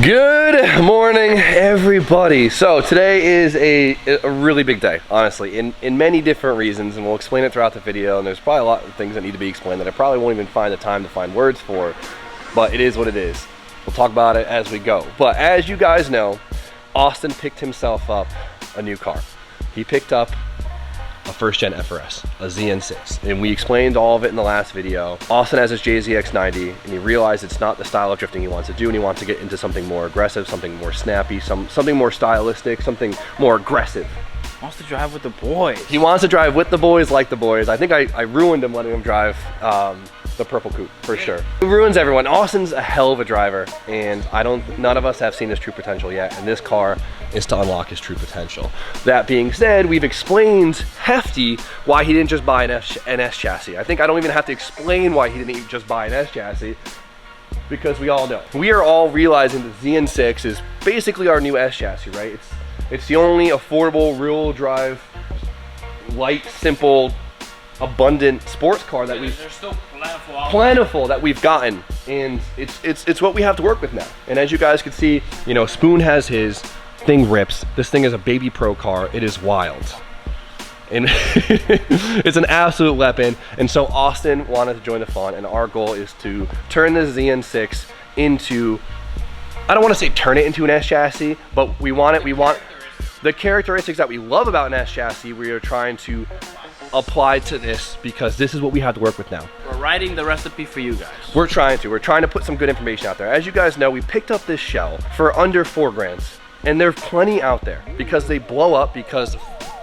Good morning, everybody. So today is a really big day, honestly, in many different reasons, and we'll explain it throughout the video. And there's probably a lot of things that need to be explained that I probably won't even find the time to find words for, but it is what it is. We'll talk about it as we go. But as you guys know, Austin picked himself up a new car. He picked up a first-gen FRS, a ZN6, and we explained all of it in the last video. Austin has his JZX90, and he realized it's not the style of drifting he wants to do, and he wants to get into something more aggressive, something more snappy, something more stylistic, something more aggressive. He wants to drive with the boys. He wants to drive with the boys, like the boys. I think I ruined him letting him drive the purple coupe for sure. It ruins everyone. Austin's a hell of a driver, and none of us have seen his true potential yet, and this car is to unlock his true potential. That being said, we've explained hefty why he didn't just buy an S chassis. I think I don't even have to explain why he didn't just buy an S chassis, because we all know. We are all realizing the ZN6 is basically our new S chassis, right? It's the only affordable real drive, light, simple, abundant sports car that they're still plentiful that we've gotten, and it's what we have to work with now. And as you guys can see, you know, Spoon has his thing rips. This thing is a baby pro car. It is wild, and it's an absolute weapon. And so Austin wanted to join the fun, and our goal is to turn this ZN6 into, I don't want to say turn it into an S chassis, but we want the characteristics that we love about an S chassis. We are trying to apply to this, because this is what we have to work with now. We're writing the recipe for you guys. We're trying to put some good information out there. As you guys know, we picked up this shell for under $4 grand, and there's plenty out there because they blow up, because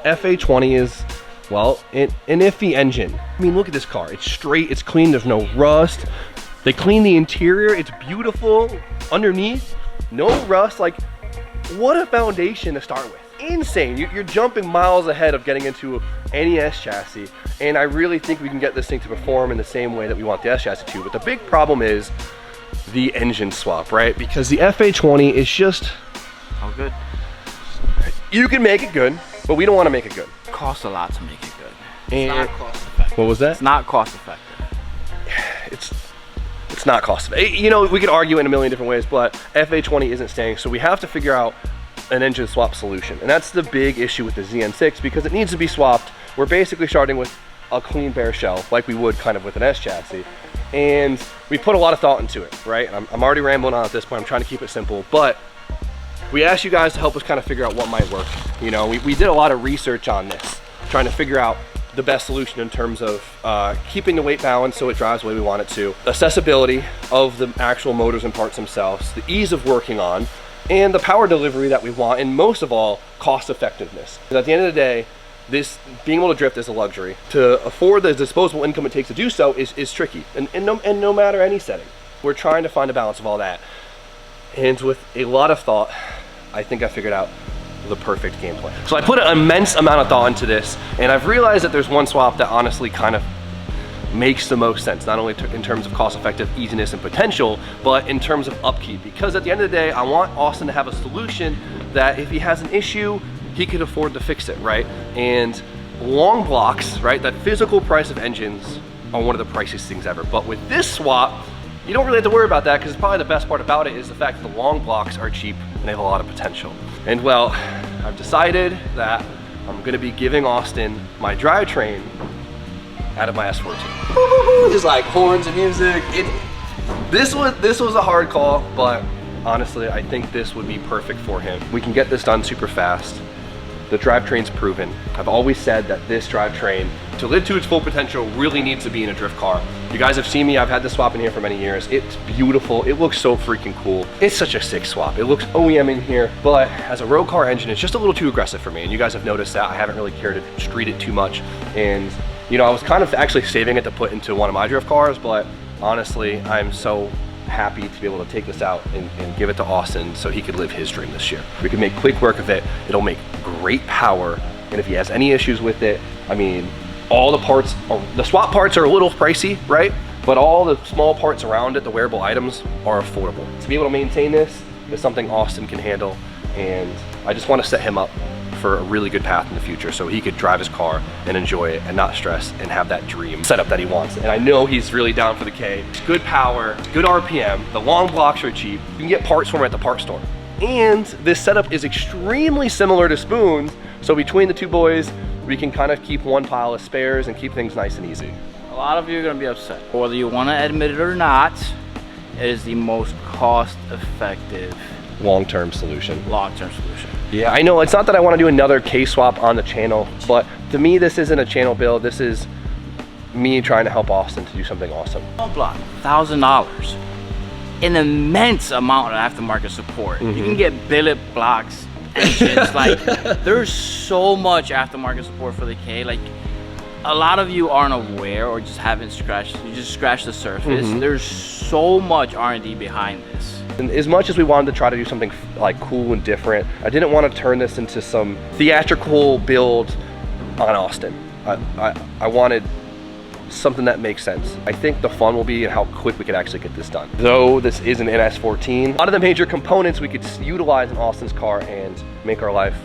FA20 is, well, an iffy engine. I mean, look at this car. It's straight, it's clean, there's no rust. They clean the interior, it's beautiful underneath, no rust. Like, what a foundation to start with. Insane. You're jumping miles ahead of getting into any S chassis, and I really think we can get this thing to perform in the same way that we want the S chassis to. But the big problem is the engine swap, right? Because the FA20 is just, how good? You can make it good, but we don't want to make it good. It costs a lot to make it good. And it's not cost effective. What was that? It's not cost effective. It's not cost effective. You know, we could argue in a million different ways, but FA20 isn't staying, so we have to figure out an engine swap solution. And that's the big issue with the ZN6, because it needs to be swapped. We're basically starting with a clean bare shell, like we would kind of with an S chassis. And we put a lot of thought into it, right? And I'm already rambling on at this point. I'm trying to keep it simple, but we asked you guys to help us kind of figure out what might work. You know, we did a lot of research on this, trying to figure out the best solution in terms of keeping the weight balance so it drives the way we want it to, accessibility of the actual motors and parts themselves, the ease of working on, and the power delivery that we want, and most of all, cost effectiveness. Because at the end of the day, this being able to drift is a luxury. To afford the disposable income it takes to do so is tricky, and no matter any setting. We're trying to find a balance of all that. And with a lot of thought, I think I figured out the perfect game plan. So I put an immense amount of thought into this, and I've realized that there's one swap that honestly kind of makes the most sense, not only in terms of cost effective, easiness, and potential, but in terms of upkeep. Because at the end of the day, I want Austin to have a solution that if he has an issue, he could afford to fix it, right? And long blocks, right, that physical price of engines are one of the priciest things ever. But with this swap, you don't really have to worry about that, because probably the best part about it is the fact that the long blocks are cheap and they have a lot of potential. And well, I've decided that I'm gonna be giving Austin my drivetrain out of my S14. Just like horns and music. This was a hard call, but honestly, I think this would be perfect for him. We can get this done super fast. The drivetrain's proven. I've always said that this drivetrain, to live to its full potential, really needs to be in a drift car. You guys have seen me, I've had this swap in here for many years. It's beautiful, it looks so freaking cool. It's such a sick swap. It looks OEM in here, but as a road car engine, it's just a little too aggressive for me. And you guys have noticed that I haven't really cared to street it too much. And you know, I was kind of actually saving it to put into one of my drift cars, but honestly, I'm so happy to be able to take this out and give it to Austin so he could live his dream this year. We can make quick work of it. It'll make great power. And if he has any issues with it, I mean, all the parts, the swap parts are a little pricey, right? But all the small parts around it, the wearable items, are affordable. To be able to maintain this is something Austin can handle. And I just want to set him up for a really good path in the future so he could drive his car and enjoy it and not stress and have that dream setup that he wants. And I know he's really down for the K. Good power, good RPM, the long blocks are cheap. You can get parts from him at the parts store. And this setup is extremely similar to Spoon's, so between the two boys, we can kind of keep one pile of spares and keep things nice and easy. A lot of you are gonna be upset. Whether you wanna admit it or not, it is the most cost-effective long-term solution. Yeah, I know it's not that I want to do another K swap on the channel, but to me this isn't a channel build. This is me trying to help Austin to do something awesome. Block, $1,000. An immense amount of aftermarket support. You can get billet blocks, engines, like there's so much aftermarket support for the K. Like a lot of you aren't aware or just haven't scratched the surface. There's so much R&D behind this. And as much as we wanted to try to do something like cool and different, I didn't want to turn this into some theatrical build on Austin. I wanted something that makes sense. I think the fun will be in how quick we could actually get this done. Though this is an NS14, a lot of the major components we could utilize in Austin's car and make our life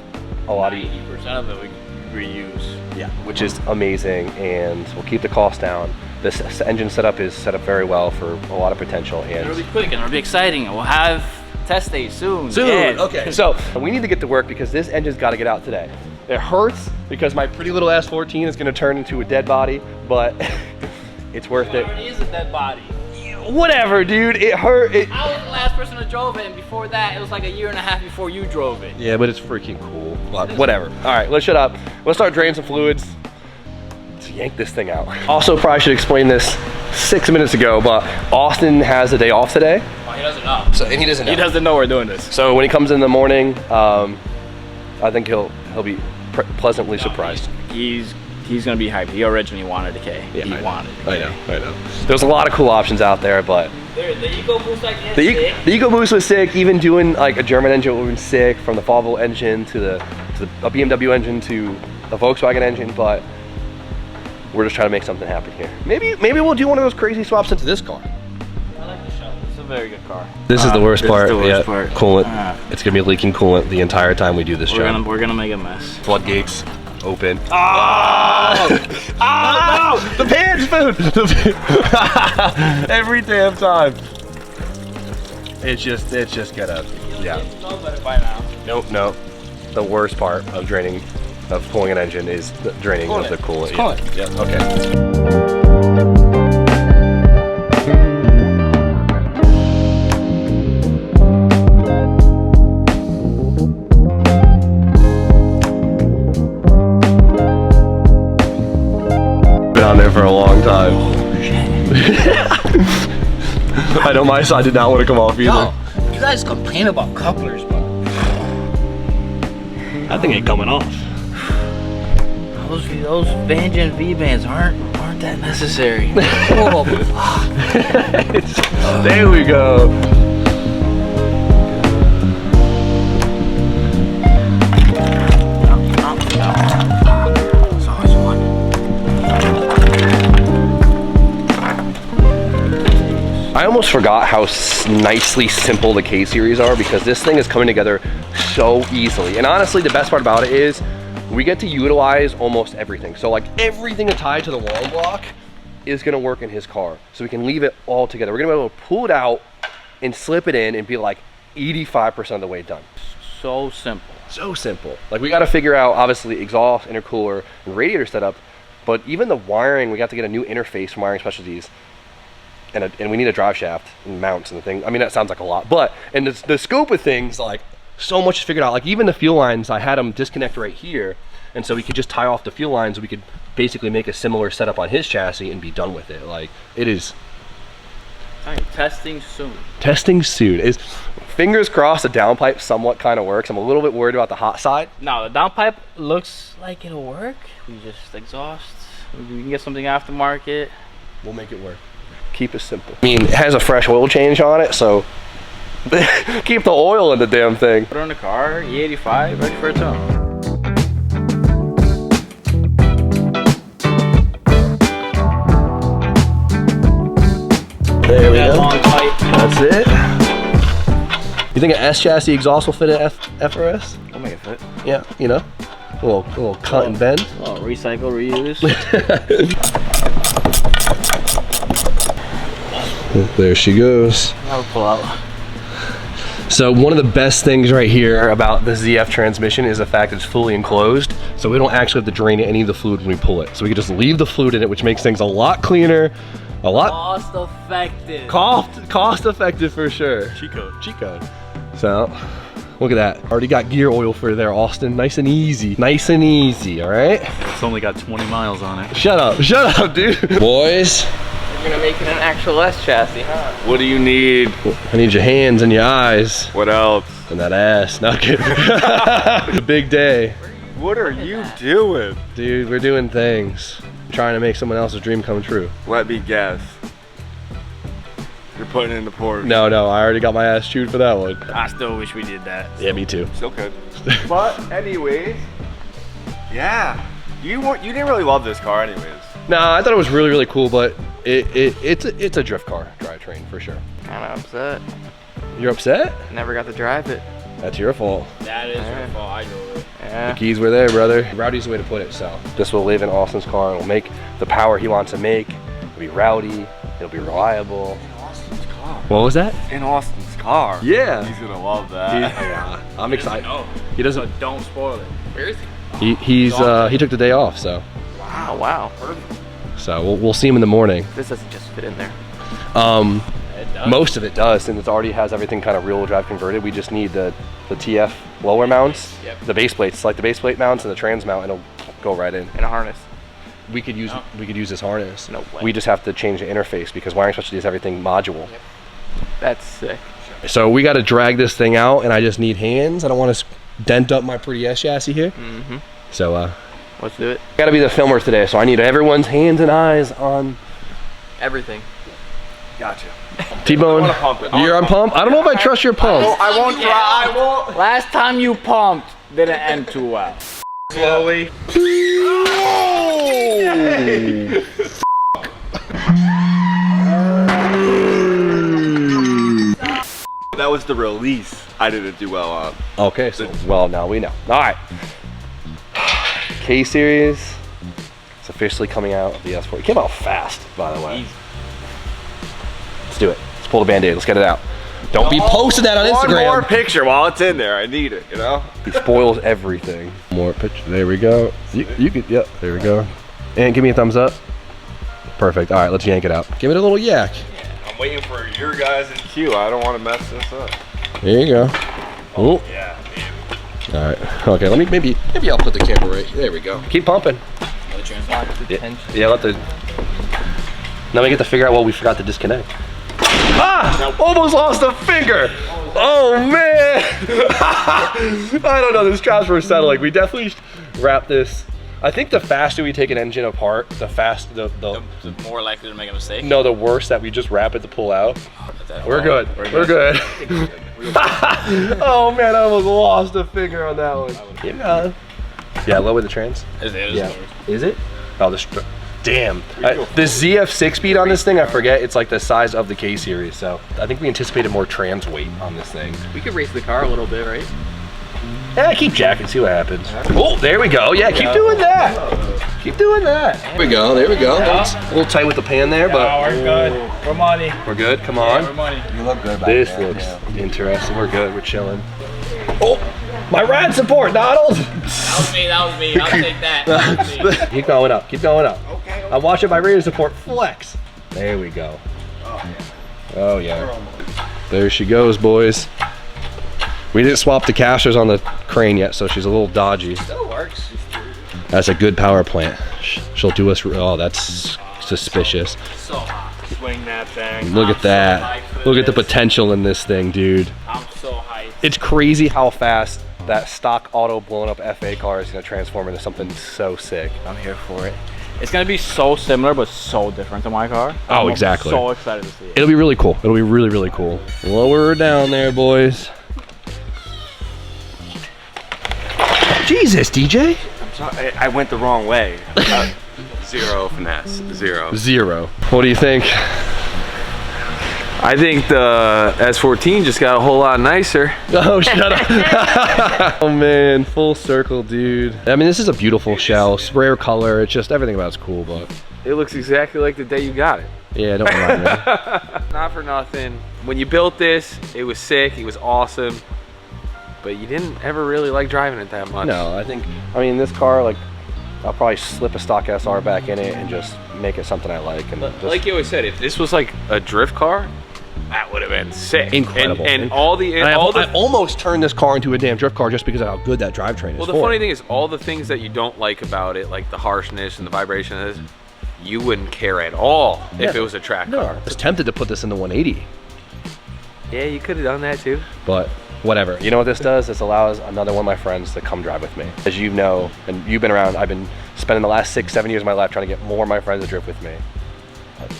a lot easier. 90% of it we reuse. Yeah, which is amazing, and we'll keep the cost down. This engine setup is set up very well for a lot of potential, and it'll be quick and it'll be exciting, and we'll have test days soon. Yeah. Okay, so we need to get to work because this engine's got to get out today. It hurts because my pretty little S14 is going to turn into a dead body, but it's worth it. It is a dead body. Whatever, dude. It hurt. I was the last person who drove it, and before that, it was like a year and a half before you drove it. Yeah, but it's freaking cool. Whatever. All right, let's shut up. Let's start draining some fluids. Let's yank this thing out. Also, probably should explain this 6 minutes ago, but Austin has a day off today. Oh, he doesn't know. And he doesn't know. He doesn't know we're doing this. So when he comes in the morning, I think he'll be pleasantly surprised. He's gonna be hyped. He originally wanted a K. Yeah, he wanted a K. I know. There's a lot of cool options out there, but the EcoBoost like the EcoBoost was sick. Even doing like a German engine would have been sick, from the Volvo engine to a BMW engine to a Volkswagen engine. But we're just trying to make something happen here. Maybe we'll do one of those crazy swaps into this car. I like the shuttle. It's a very good car. This is the worst part. Part. Coolant. It's gonna be leaking coolant the entire time we do this job. We're gonna make a mess. Floodgates open. Oh! Oh no! The pan spoon! Every damn time. It's just gonna, yeah. Know better by now. Nope. The worst part of pulling an engine is the draining of the coolant. Yeah. Okay. On there for a long time. Oh, shit. I know my side did not want to come off either. No, you guys complain about couplers, but That thing ain't coming off. Those Vangean V-bands aren't that necessary. Oh, there we go. I almost forgot how nicely simple the K series are, because this thing is coming together so easily. And honestly, the best part about it is we get to utilize almost everything. So like everything tied to the long block is gonna work in his car. So we can leave it all together. We're gonna be able to pull it out and slip it in and be like 85% of the way done. so simple. So simple. Like we gotta figure out obviously exhaust, intercooler, and radiator setup, but even the wiring, we got to get a new interface from Wiring Specialties. And we need a drive shaft and mounts and the thing. I mean, that sounds like a lot, but in the scope of things, like so much is figured out. Like even the fuel lines, I had them disconnect right here. And so we could just tie off the fuel lines. We could basically make a similar setup on his chassis and be done with it. Like it is. Testing soon. Testing soon. Is fingers crossed the downpipe somewhat kind of works. I'm a little bit worried about the hot side. No, the downpipe looks like it'll work. We just exhaust. We can get something aftermarket. We'll make it work. Keep it simple. I mean, it has a fresh oil change on it, so keep the oil in the damn thing. Put it in the car, E85, ready for its own. There we go. Long pipe. That's it. You think an S chassis exhaust will fit an FRS? We'll make it fit. Yeah, you know. A little cut and bend. Oh, recycle, reuse. There she goes. I'll pull out. So one of the best things right here about the ZF transmission is the fact that it's fully enclosed. So we don't actually have to drain any of the fluid when we pull it. So we can just leave the fluid in it, which makes things a lot cleaner, a lot Cost effective. cost effective for sure. Cheat code. Cheat code. So look at that. Already got gear oil for there, Austin. Nice and easy. Nice and easy, all right? It's only got 20 miles on it. Shut up, dude. Boys. You're gonna make it an actual S chassis, huh? What do you need? I need your hands and your eyes. What else? And that ass. Not kidding. A big day. What are you doing? Dude, we're doing things. Trying to make someone else's dream come true. Let me guess. You're putting in the Porsche. No, I already got my ass chewed for that one. I still wish we did that. Yeah, me too. Still could. But anyways, yeah. You didn't really love this car anyways. Nah, I thought it was really, really cool, but it's a drift car drivetrain for sure. Kind of upset. You're upset? Never got to drive it. That's your fault. That is your fault, I know it. Yeah. The keys were there, brother. Rowdy's the way to put it, so. This will live in Austin's car and will make the power he wants to make. It'll be rowdy, it'll be reliable. Austin's car. What was that? In Austin's car. Yeah. He's gonna love that. I'm excited. No. He doesn't. So don't spoil it. Where is he? He took the day off, so. Oh, wow. So we'll see him in the morning. This doesn't just fit in there. It does. Most of it does, since it already has everything kind of rear-wheel drive converted. We just need the TF lower mounts, Yep. the base plates, like the base plate mounts and the trans mount, and it'll go right in. In a harness. We could use this harness. No way. We just have to change the interface because wiring specialty is everything module. That's sick. So we got to drag this thing out, and I just need hands. I don't want to dent up my pretty S chassis here. Mm-hmm. So Let's do it. got to be the filmer today, so I need everyone's hands and eyes on Everything. Gotcha. T-Bone. I wanna pump it. You're on pump? I don't know if I trust your pump. I won't try. I won't. Last time you pumped didn't end too well. Slowly. That was the release I didn't do well on. Okay, so well, now we know. All right. K-Series. It's officially coming out of the S4. It came out fast, by the way. Let's do it. Let's pull the Band-Aid. Let's get it out. Don't be posting that on Instagram. One more picture while it's in there. I need it, you know? He spoils everything. More picture. There we go. You could, yep, there we go. And give me a thumbs up. Perfect. All right, let's yank it out. Give it a little yak. I'm waiting for your guys' cue. I don't want to mess this up. There you go. Oh. Yeah, dude. All right. Okay, let me, maybe I'll put the camera right. There we go. Keep pumping. Yeah, let the. Now we get to figure out what we forgot to disconnect. Ah! Almost lost a finger! Oh man! I don't know, this straps were settling. We definitely wrap this. I think the faster we take an engine apart, the faster the More likely to make a mistake. no, the worse that we just wrap it to pull out. We're good. We're good. Oh man, I almost lost a finger on that one. Keep going. Yeah, lower the trans. Yeah. Is it? Oh, damn. The ZF 6-speed on this thing, I forget, it's like the size of the K-Series, so I think we anticipated more trans weight on this thing. We could race the car a little bit, right? Yeah, keep jacking, see what happens. Oh, there we go. Yeah, keep doing that. Keep doing that. There we go, there we go. A little tight with the pan there, but we're good. We're money. we're good. Come on. We're money. You look good back This there. looks interesting. We're good, we're chilling. Oh, my rad support, Donald. That was me. I'll take that. Keep going up, keep going up. I'm watching my radio support flex. There we go. Oh yeah. There she goes, boys. We didn't swap the casters on the crane yet, so she's a little dodgy. Still works. That's a good power plant. She'll do us, oh, that's suspicious. So hot. Swing that thing. Look at that. Look at the potential in this thing, dude. I'm so hyped. It's crazy how fast that stock auto blown up FA car is gonna transform into something so sick. I'm here for it. It's gonna be so similar but so different to my car. Oh, I'm exactly. So excited to see it. It'll be really cool. It'll be really, really cool. Lower her down there, boys. Jesus, DJ. I'm sorry, I went the wrong way. Zero finesse. Zero. Zero. What do you think? I think the S14 just got a whole lot nicer. Oh, shut up. Oh man, full circle, dude. I mean, this is a beautiful shell, it's rare color. It's just everything about it's cool, but It looks exactly like the day you got it. yeah, don't remind me. Not for nothing. When you built this, it was sick, it was awesome, but you didn't ever really like driving it that much. No, I mean, this car, like, I'll probably slip a stock SR back in it and just make it something I like. And just, Like you always said, if this was like a drift car, that would have been sick. Incredible. And all the I almost turned this car into a damn drift car just because of how good that drivetrain is. Well, the funny thing is, all the things that you don't like about it, like the harshness and the vibration of this, you wouldn't care at all if it was a track car. I was tempted to put this in the 180. Yeah, you could have done that too. But whatever. You know what this does? This allows another one of my friends to come drive with me. As you know, and you've been around, I've been spending the last 6-7 years of my life trying to get more of my friends to drift with me.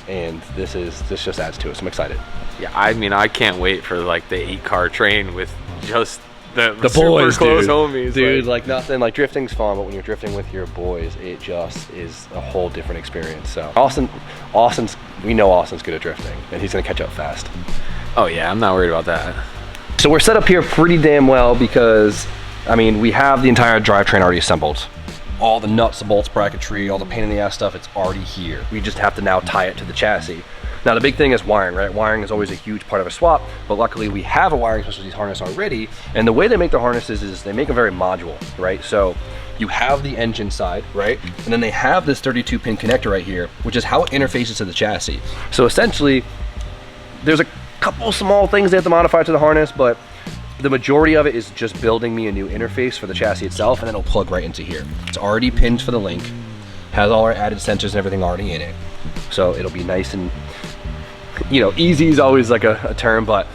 And this just adds to it, so I'm excited. Yeah, I mean, I can't wait for like the 8-car train with just the super boys, close dude. homies. Dude, like nothing, like drifting's fun, but when you're drifting with your boys, it just is a whole different experience. So we know Austin's good at drifting, and he's gonna catch up fast. Oh yeah, I'm not worried about that. So we're set up here pretty damn well because, I mean, we have the entire drivetrain already assembled. All the nuts, the bolts, bracketry, all the pain in the ass stuff, it's already here. We just have to now tie it to the chassis. Now the big thing is wiring, right? Wiring is always a huge part of a swap, but luckily we have a wiring specialties harness already, and the way they make the harnesses is they make them very modular, right? So you have the engine side, right? And then they have this 32-pin connector right here, which is how it interfaces to the chassis. So essentially, there's a couple small things they have to modify to the harness, but the majority of it is just building me a new interface for the chassis itself, and then it'll plug right into here. It's already pinned for the link, has all our added sensors and everything already in it. So it'll be nice and, you know, easy is always like a term, but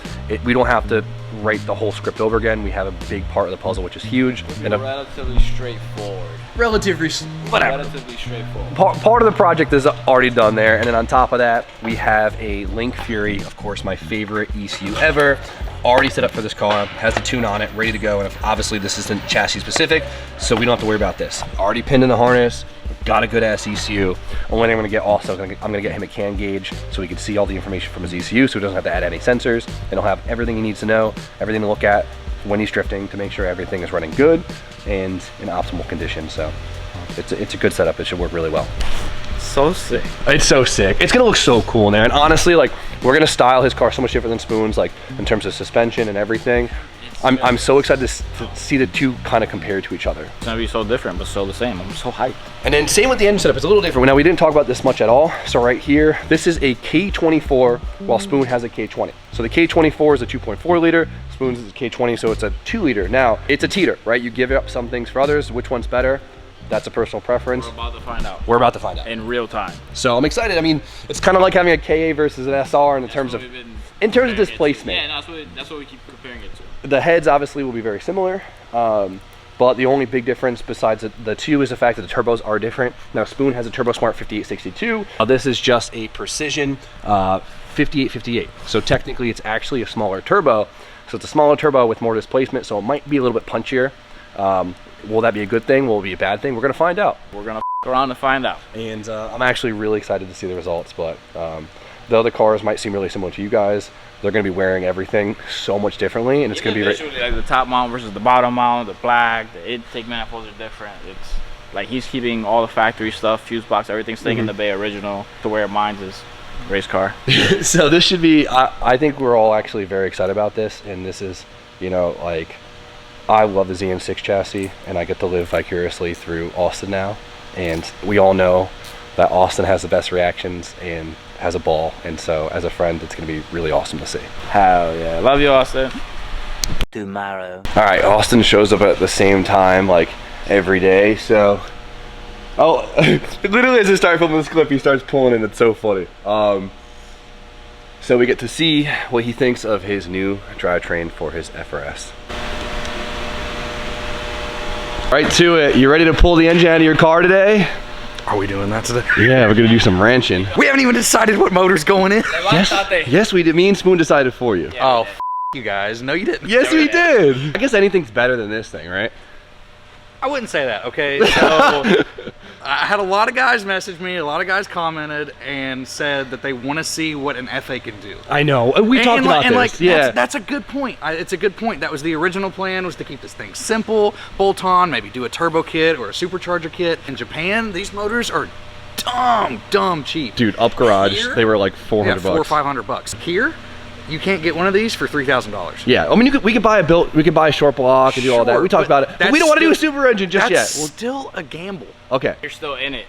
we don't have to write the whole script over again. We have a big part of the puzzle, which is huge. And Relatively straightforward. relatively straightforward. part of the project is already done there, and then on top of that we have a Link Fury, of course my favorite ECU ever, already set up for this car, has the tune on it, ready to go, and obviously this isn't chassis specific, so we don't have to worry about this. Already pinned in the harness, got a good ass ECU. Only thing I'm gonna get also, I'm gonna get him a CAN gauge so he can see all the information from his ECU, so he doesn't have to add any sensors, and he'll have everything he needs to know, everything to look at when he's drifting to make sure everything is running good and in optimal condition. So it's a good setup. It should work really well. So sick. It's so sick. It's gonna look so cool in there. And honestly, like, we're gonna style his car so much different than Spoon's, like in terms of suspension and everything. I'm so excited to see the two kind of compared to each other. It's gonna be so different, but still the same. I'm so hyped. And then same with the engine setup, it's a little different. Now we didn't talk about this much at all. So right here, this is a K24 while Spoon has a K20. So the K24 is a 2.4 liter, Spoon's is a K20, so it's a 2 liter. Now it's a teeter, right? You give up some things for others. Which one's better? That's a personal preference. We're about to find out. We're about to find out. In real time. So I'm excited. I mean, it's kind of like having a KA versus an SR in terms of displacement. Yeah, that's what we keep comparing it to. The heads obviously will be very similar, but the only big difference besides the two is the fact that the turbos are different. Now Spoon has a Turbo Smart 5862. This is just a Precision 5858. So technically it's actually a smaller turbo. So it's a smaller turbo with more displacement, so it might be a little bit punchier. Will that be a good thing? Will it be a bad thing? We're gonna find out. We're gonna around to find out. And I'm actually really excited to see the results, but the other cars might seem really similar to you guys. They're gonna be wearing everything so much differently, and it's gonna be like the top mount versus the bottom mount, the black, the intake manifolds are different. It's like he's keeping all the factory stuff, fuse box, everything staying in the Bay original to where mine's is race car. So this should be, I think we're all actually very excited about this, and this is, you know, like, I love the ZN6 chassis, and I get to live vicariously through Austin now, and we all know that Austin has the best reactions and has a ball, and so as a friend it's going to be really awesome to see. Hell yeah, love you, Austin. Tomorrow. All right, Austin shows up at the same time like every day, so literally as I start filming this clip he starts pulling and it's so funny. So we get to see what he thinks of his new drivetrain for his FRS. Right to it. You ready to pull the engine out of your car today? Are we doing that today? Yeah, we're gonna do some ranching. We haven't even decided what motor's going in. Yes, we did. Me and Spoon decided for you. Yeah, oh, you guys. No, you didn't. Yes, we did. I guess anything's better than this thing, right? I wouldn't say that, okay? So, I had a lot of guys message me, a lot of guys commented and said that they want to see what an FA can do. I know. We talked about this. Yeah. That's a good point. It's a good point. That was the original plan, was to keep this thing simple, bolt on, maybe do a turbo kit or a supercharger kit. In Japan, these motors are dumb cheap. Dude, up garage, Here, they were like 400 $400 or bucks. $500. Here, you can't get one of these for $3,000. Yeah, I mean, we could buy we could buy a short block and do all that. Sure, We talked about it, but we don't want to do a super engine just yet. That's still a gamble. Okay. You're still in it.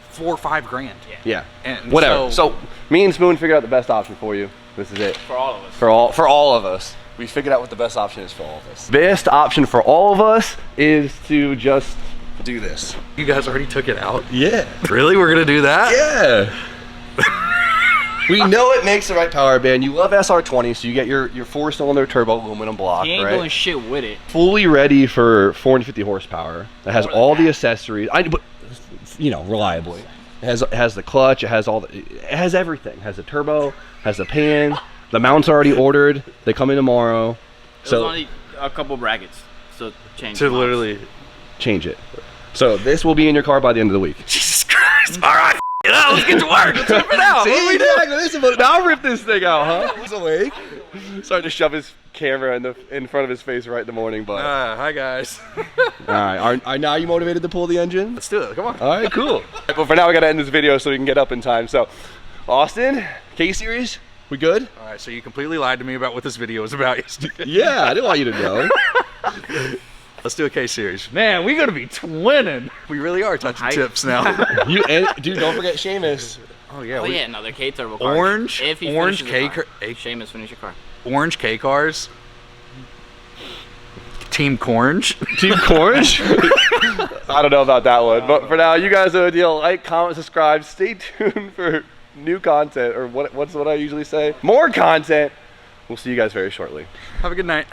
4 or 5 grand. Yeah. And whatever. So me and Spoon figured out the best option for you. This is it. For all of us. For all of us. We figured out what the best option is for all of us. Best option for all of us is to just do this. You guys already took it out? Yeah. Really? We're gonna do that? Yeah. We know it makes the right power band. You love SR20, so you get your 4-cylinder turbo aluminum block, He ain't right? doing shit with it. Fully ready for 450 horsepower. It has all the accessories. But you know, reliably. It has the clutch. It has it has everything. It has the turbo. Has the pan. The mounts are already ordered. They come in tomorrow. It was only a couple brackets, so change. To literally change it. So this will be in your car by the end of the week. Jesus Christ. All right. Let's get to work. Let's rip it out. See, exactly. Now rip this thing out, huh? He's awake. Starting to shove his camera in front of his face right in the morning, but. Hi guys. All right. Are now you motivated to pull the engine? Let's do it. Come on. All right, cool. But for now, we gotta end this video so we can get up in time. So, Austin, K-Series, we good? All right. So you completely lied to me about what this video was about yesterday. Yeah, I didn't want you to know. Let's do a K-Series. Man, we're gonna be twinning. We really are touching tips now. Dude, don't forget Seamus. Oh yeah. Oh yeah, another K turbo car. Orange Finishes the K car. car. Seamus, finish your car. Orange K cars. Team Cornge. Team Cornge? I don't know about that one, but for now, you guys know the deal. Like, comment, subscribe. Stay tuned for new content, or what's what I usually say? More content. We'll see you guys very shortly. Have a good night.